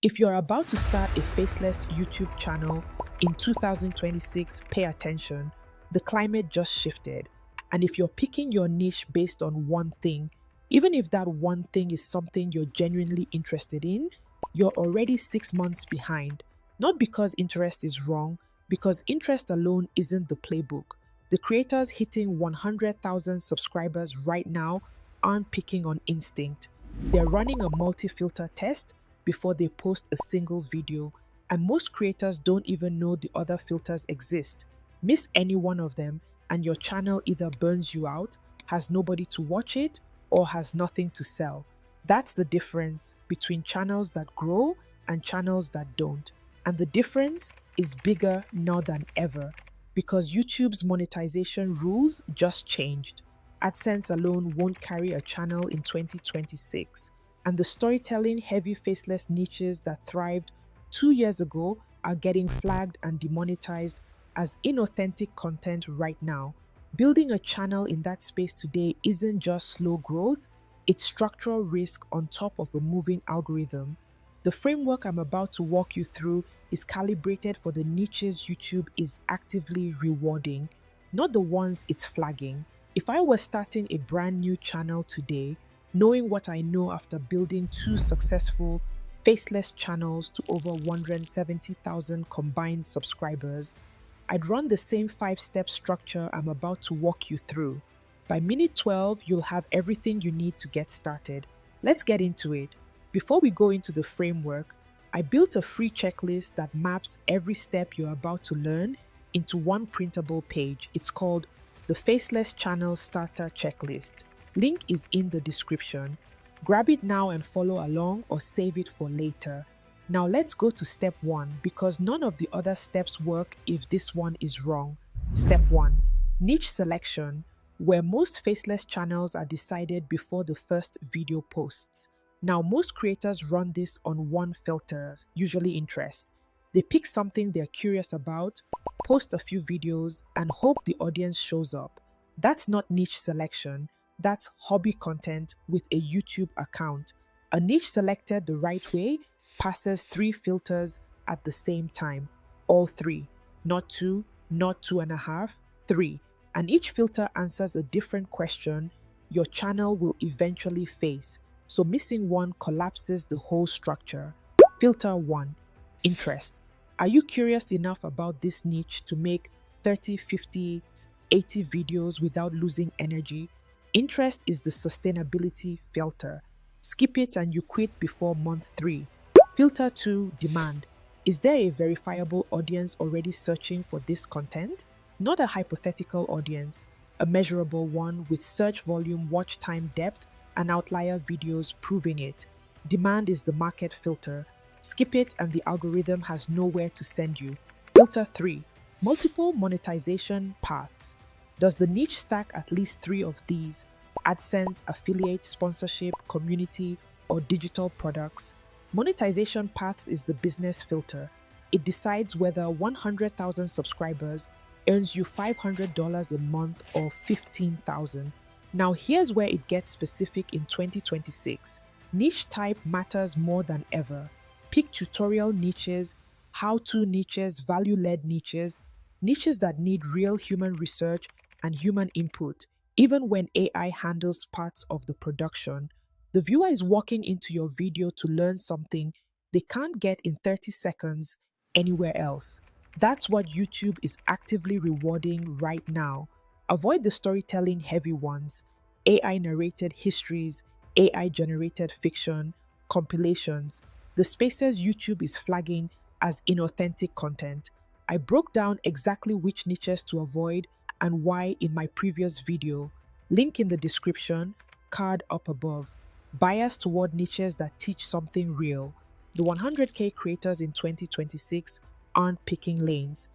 If you're about to start a faceless YouTube channel in 2026, pay attention. The climate just shifted. And if you're picking your niche based on one thing, even if that one thing is something you're genuinely interested in, you're already 6 months behind. Not because interest is wrong, because interest alone isn't the playbook. The creators hitting 100,000 subscribers right now aren't picking on instinct. They're running a multi-filter test before they post a single video, and most creators don't even know the other filters exist. Miss any one of them, and your channel either burns you out, has nobody to watch it, or has nothing to sell. That's the difference between channels that grow and channels that don't. And the difference is bigger now than ever because YouTube's monetization rules just changed. AdSense alone won't carry a channel in 2026, and the storytelling heavy faceless niches that thrived 2 years ago are getting flagged and demonetized as inauthentic content right now. Building a channel in that space today isn't just slow growth, it's structural risk on top of a moving algorithm. The framework I'm about to walk you through is calibrated for the niches YouTube is actively rewarding, not the ones it's flagging. If I were starting a brand new channel today, knowing what I know after building two successful faceless channels to over 170,000 combined subscribers, I'd run the same 5-step structure I'm about to walk you through. By minute 12, you'll have everything you need to get started. Let's get into it. Before we go into the framework, I built a free checklist that maps every step you're about to learn into one printable page. It's called the Faceless Channel Starter Checklist. Link is in the description. Grab it now and follow along or save it for later. Now let's go to step 1 because none of the other steps work if this one is wrong. Step 1. Niche selection, where most faceless channels are decided before the first video posts. Now most creators run this on one filter, usually interest. They pick something they're curious about, post a few videos, and hope the audience shows up. That's not niche selection, that's hobby content with a YouTube account. A niche selected the right way passes 3 filters at the same time. All 3. Not 2, not 2.5, 3. And each filter answers a different question your channel will eventually face. So missing one collapses the whole structure. Filter 1. Interest. Are you curious enough about this niche to make 30, 50, 80 videos without losing energy? Interest is the sustainability filter. Skip it and you quit before month 3. Filter 2. Demand. Is there a verifiable audience already searching for this content? Not a hypothetical audience, a measurable one with search volume, watch time, depth, and outlier videos proving it. Demand is the market filter. Skip it and the algorithm has nowhere to send you. Filter 3. Multiple monetization paths. Does the niche stack at least 3 of these? AdSense, affiliate, sponsorship, community, or digital products? Monetization paths is the business filter. It decides whether 100,000 subscribers earns you $500 a month or 15,000. Now here's where it gets specific in 2026. Niche type matters more than ever. Pick tutorial niches, how-to niches, value-led niches, niches that need real human research and human input. Even when AI handles parts of the production, the viewer is walking into your video to learn something they can't get in 30 seconds anywhere else. That's what YouTube is actively rewarding right now. Avoid the storytelling heavy ones, AI narrated histories, AI generated fiction, compilations, the spaces YouTube is flagging as inauthentic content. I broke down exactly which niches to avoid and why in my previous video. Link in the description, card up above. Bias toward niches that teach something real. The 100K creators in 2026 aren't picking lanes.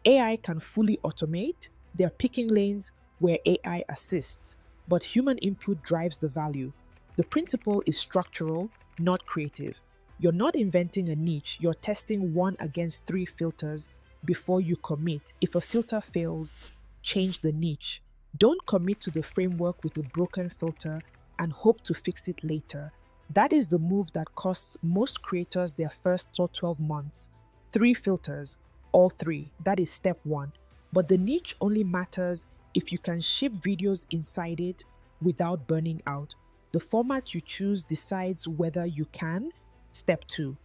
AI can fully automate. They're picking lanes where AI assists, but human input drives the value. The principle is structural, not creative. You're not inventing a niche, you're testing one against 3 filters before you commit. If a filter fails, change the niche. Don't commit to the framework with a broken filter and hope to fix it later. That is the move that costs most creators their first 12 months. 3 filters, all three. That is step one. But the niche only matters if you can ship videos inside it without burning out. The format you choose decides whether you can. Step two,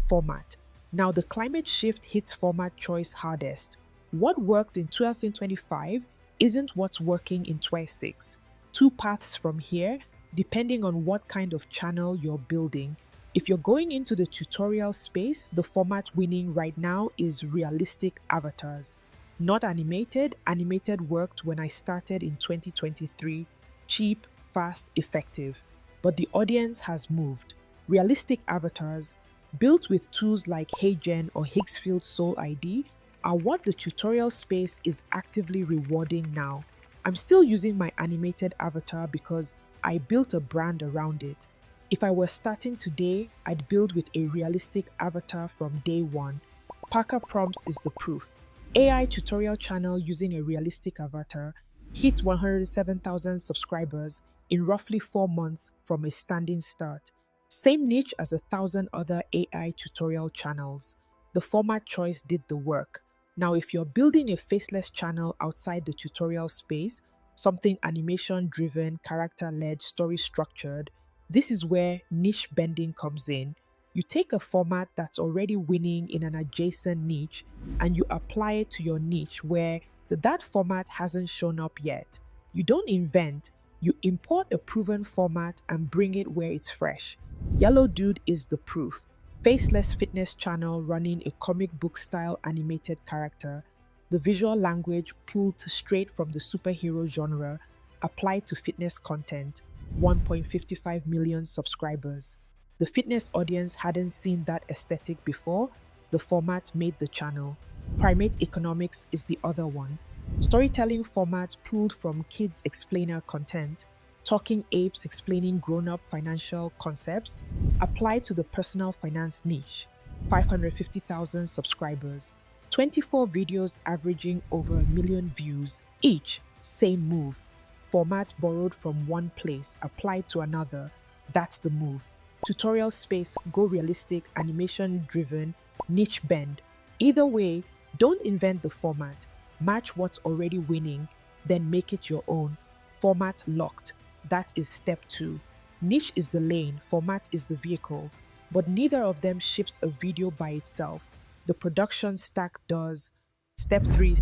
format. Now, the climate shift hits format choice hardest. What worked in 2025 isn't what's working in 26. Two paths from here, depending on what kind of channel you're building. If you're going into the tutorial space, the format winning right now is realistic avatars. Not animated. Animated worked when I started in 2023. Cheap, fast, effective. But the audience has moved. Realistic avatars, built with tools like HeyGen or Higgsfield Soul ID, are what the tutorial space is actively rewarding now. I'm still using my animated avatar because I built a brand around it. If I were starting today, I'd build with a realistic avatar from day one. Parker Prompts is the proof. AI tutorial channel using a realistic avatar hit 107,000 subscribers in roughly 4 months from a standing start. Same niche as 1,000 other AI tutorial channels. The format choice did the work. Now, if you're building a faceless channel outside the tutorial space, something animation-driven, character-led, story-structured, this is where niche bending comes in. You take a format that's already winning in an adjacent niche and you apply it to your niche where that format hasn't shown up yet. You don't invent, you import a proven format and bring it where it's fresh. Yellow Dude is the proof. Faceless fitness channel running a comic book style animated character. The visual language pulled straight from the superhero genre, applied to fitness content. 1.55 million subscribers. The fitness audience hadn't seen that aesthetic before. The format made the channel. Primate Economics is the other one. Storytelling format pulled from kids explainer content. Talking apes explaining grown-up financial concepts, applied to the personal finance niche. 550,000 subscribers. 24 videos averaging over a million views each. Same move. Format borrowed from one place, applied to another. That's the move. Tutorial space, go realistic, animation driven, niche bend. Either way, don't invent the format. Match what's already winning, then make it your own. Format locked. That is step two. Niche is the lane, format is the vehicle, but neither of them ships a video by itself. The production stack does. Step three,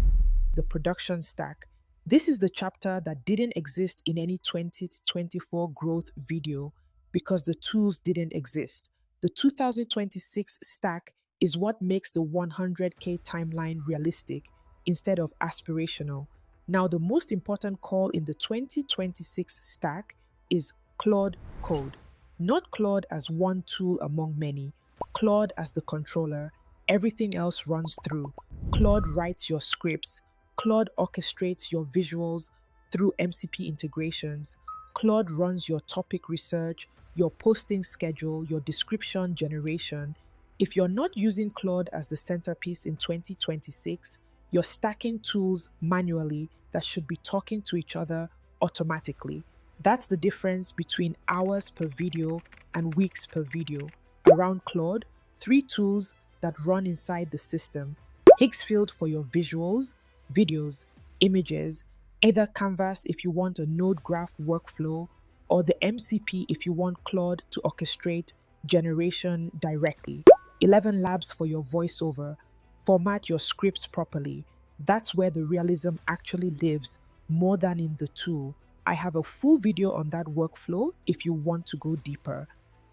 the production stack. This is the chapter that didn't exist in any 2024 growth video because the tools didn't exist. The 2026 stack is what makes the 100K timeline realistic instead of aspirational. Now, the most important call in the 2026 stack is Claude Code. Not Claude as one tool among many, Claude as the controller. Everything else runs through. Claude writes your scripts. Claude orchestrates your visuals through MCP integrations. Claude runs your topic research, your posting schedule, your description generation. If you're not using Claude as the centerpiece in 2026, you're stacking tools manually that should be talking to each other automatically. That's the difference between hours per video and weeks per video. Around Claude, 3 tools that run inside the system. Higgsfield for your visuals, videos, images, either Canvas if you want a node graph workflow, or the MCP if you want Claude to orchestrate generation directly. 11 labs for your voiceover. Format your scripts properly. That's where the realism actually lives, more than in the tool. I have a full video on that workflow if you want to go deeper.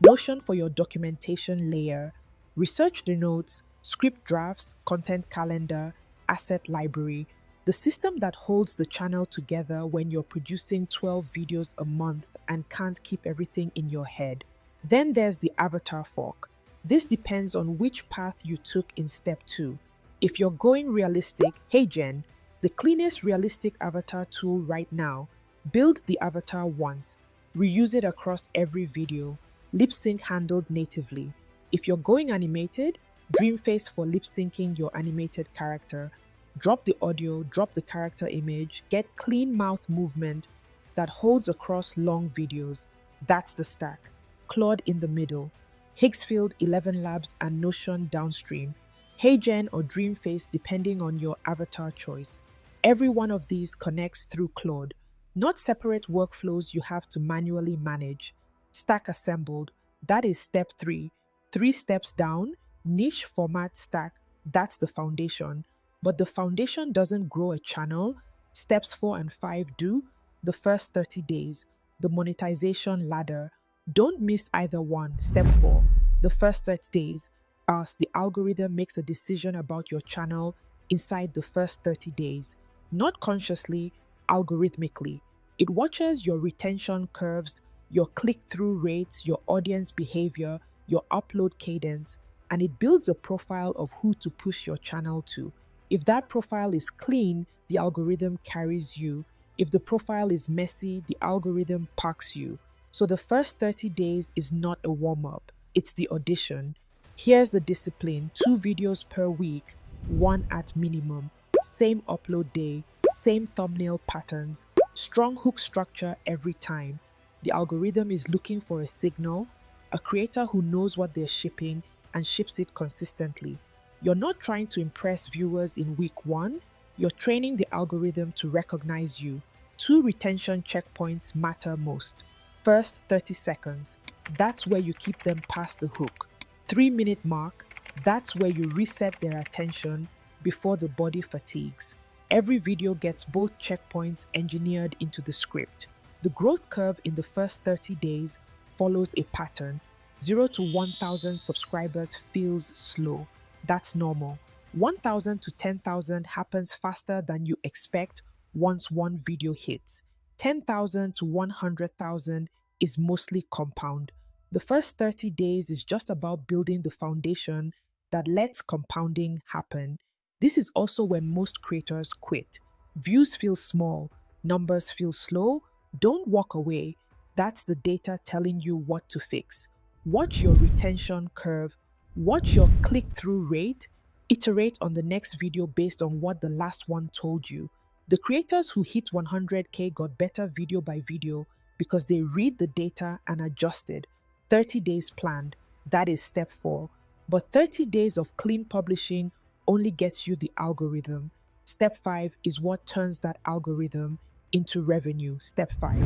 Notion for your documentation layer. Research the notes, script drafts, content calendar, asset library, the system that holds the channel together when you're producing 12 videos a month and can't keep everything in your head. Then there's the avatar fork. This depends on which path you took in step 2. If you're going realistic, HeyGen, the cleanest realistic avatar tool right now. Build the avatar once, reuse it across every video, lip sync handled natively. If you're going animated, Dreamface for lip syncing your animated character. Drop the audio, drop the character image, get clean mouth movement that holds across long videos. That's the stack. Claude in the middle. Higgsfield 11 Labs and Notion downstream. HeyGen or Dreamface depending on your avatar choice. Every one of these connects through Claude, not separate workflows you have to manually manage. Stack assembled. That is step 3. 3 steps down, niche format stack. That's the foundation. But the foundation doesn't grow a channel. Steps 4 and 5 do. The first 30 days. The monetization ladder. Don't miss either one. Step 4. The first 30 days. As the algorithm makes a decision about your channel inside the first 30 days. Not consciously, algorithmically. It watches your retention curves, your click-through rates, your audience behavior, your upload cadence, and it builds a profile of who to push your channel to. If that profile is clean, the algorithm carries you. If the profile is messy, the algorithm parks you. So the first 30 days is not a warm-up, it's the audition. Here's the discipline: 2 videos per week, one at minimum, same upload day, same thumbnail patterns, strong hook structure every time. The algorithm is looking for a signal, a creator who knows what they're shipping and ships it consistently. You're not trying to impress viewers in week 1, you're training the algorithm to recognize you. 2 retention checkpoints matter most. First 30 seconds, that's where you keep them past the hook. 3-minute mark, that's where you reset their attention before the body fatigues. Every video gets both checkpoints engineered into the script. The growth curve in the first 30 days follows a pattern. 0 to 1,000 subscribers feels slow. That's normal. 1,000 to 10,000 happens faster than you expect once one video hits. 10,000 to 100,000 is mostly compound. The first 30 days is just about building the foundation that lets compounding happen. This is also when most creators quit. Views feel small, numbers feel slow. Don't walk away. That's the data telling you what to fix. Watch your retention curve, watch your click-through rate, iterate on the next video based on what the last one told you. The creators who hit 100K got better video by video because they read the data and adjusted. 30 days planned, that is step 4. But 30 days of clean publishing only gets you the algorithm. Step 5 is what turns that algorithm into revenue. Step 5,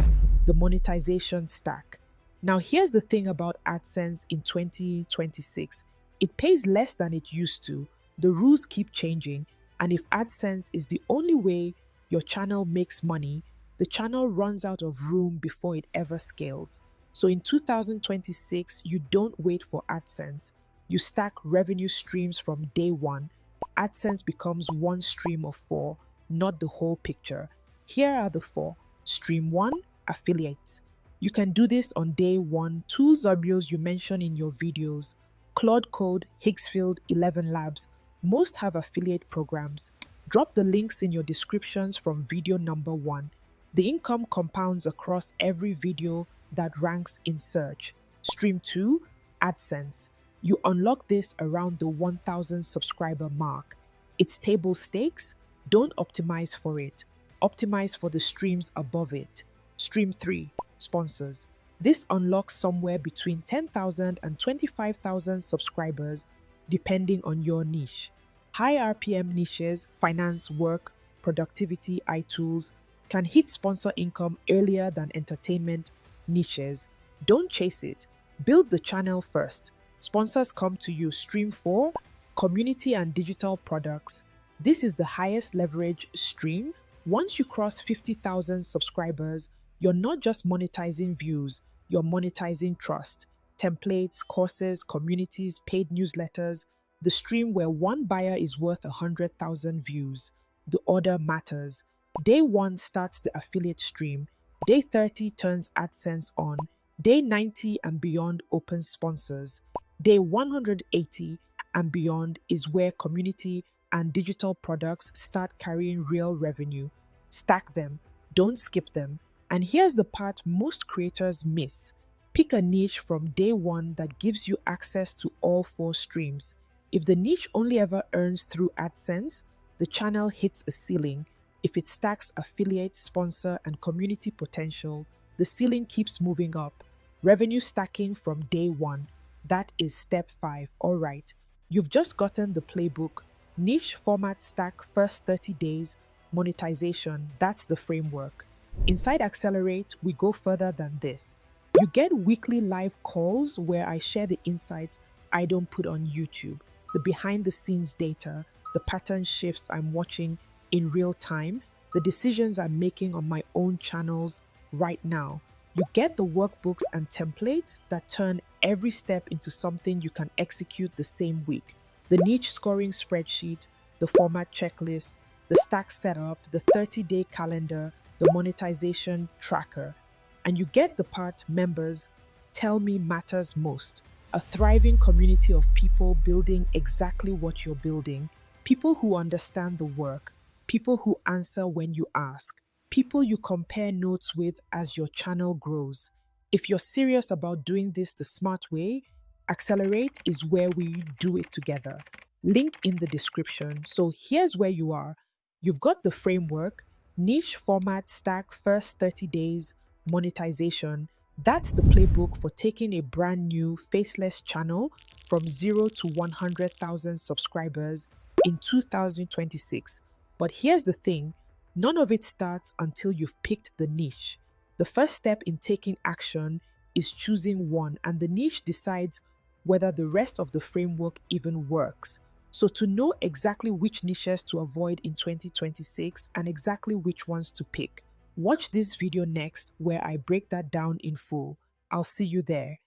the monetization stack. Now here's the thing about AdSense in 2026. It pays less than it used to. The rules keep changing, and if AdSense is the only way your channel makes money, the channel runs out of room before it ever scales. So in 2026, you don't wait for AdSense. You stack revenue streams from day one. AdSense becomes one stream of 4, not the whole picture. Here are the 4. Stream 1, affiliates. You can do this on day 1. Tools or reels you mention in your videos. Claude Code, Higgsfield, 11 Labs. Most have affiliate programs. Drop the links in your descriptions from video number 1. The income compounds across every video that ranks in search. Stream 2, AdSense. You unlock this around the 1,000 subscriber mark. It's table stakes. Don't optimize for it. Optimize for the streams above it. Stream 3, sponsors. This unlocks somewhere between 10,000 and 25,000 subscribers depending on your niche. High RPM niches, finance, work, productivity, iTools, can hit sponsor income earlier than entertainment niches. Don't chase it. Build the channel first. Sponsors come to you. Stream 4, community and digital products. This is the highest leverage stream. Once you cross 50,000 subscribers, you're not just monetizing views, you're monetizing trust. Templates, courses, communities, paid newsletters. The stream where one buyer is worth 100,000 views. The order matters. Day 1 starts the affiliate stream. Day 30 turns AdSense on. Day 90 and beyond opens sponsors. Day 180 and beyond is where community and digital products start carrying real revenue. Stack them, don't skip them. And here's the part most creators miss. Pick a niche from day 1 that gives you access to all 4 streams. If the niche only ever earns through AdSense, the channel hits a ceiling. If it stacks affiliate, sponsor, and community potential, the ceiling keeps moving up. Revenue stacking from day one. That is step 5. All right. You've just gotten the playbook. Niche format stack first 30 days. Monetization. That's the framework. Inside Accelerate, we go further than this. You get weekly live calls where I share the insights I don't put on YouTube, the behind the scenes data, the pattern shifts I'm watching in real time, the decisions I'm making on my own channels right now. You get the workbooks and templates that turn every step into something you can execute the same week. The niche scoring spreadsheet, the format checklist, the stack setup, the 30-day calendar, the monetization tracker. And you get the part members tell me matters most: a thriving community of people building exactly what you're building, people who understand the work, people who answer when you ask, people you compare notes with as your channel grows. If you're serious about doing this the smart way, Accelerate is where we do it together. Link in the description. So here's where you are. You've got the framework, niche format stack first 30 days, monetization. That's the playbook for taking a brand new faceless channel from 0 to 100,000 subscribers in 2026. But here's the thing, none of it starts until you've picked the niche. The first step in taking action is choosing one, and the niche decides whether the rest of the framework even works. So, to know exactly which niches to avoid in 2026 and exactly which ones to pick, watch this video next where I break that down in full. I'll see you there.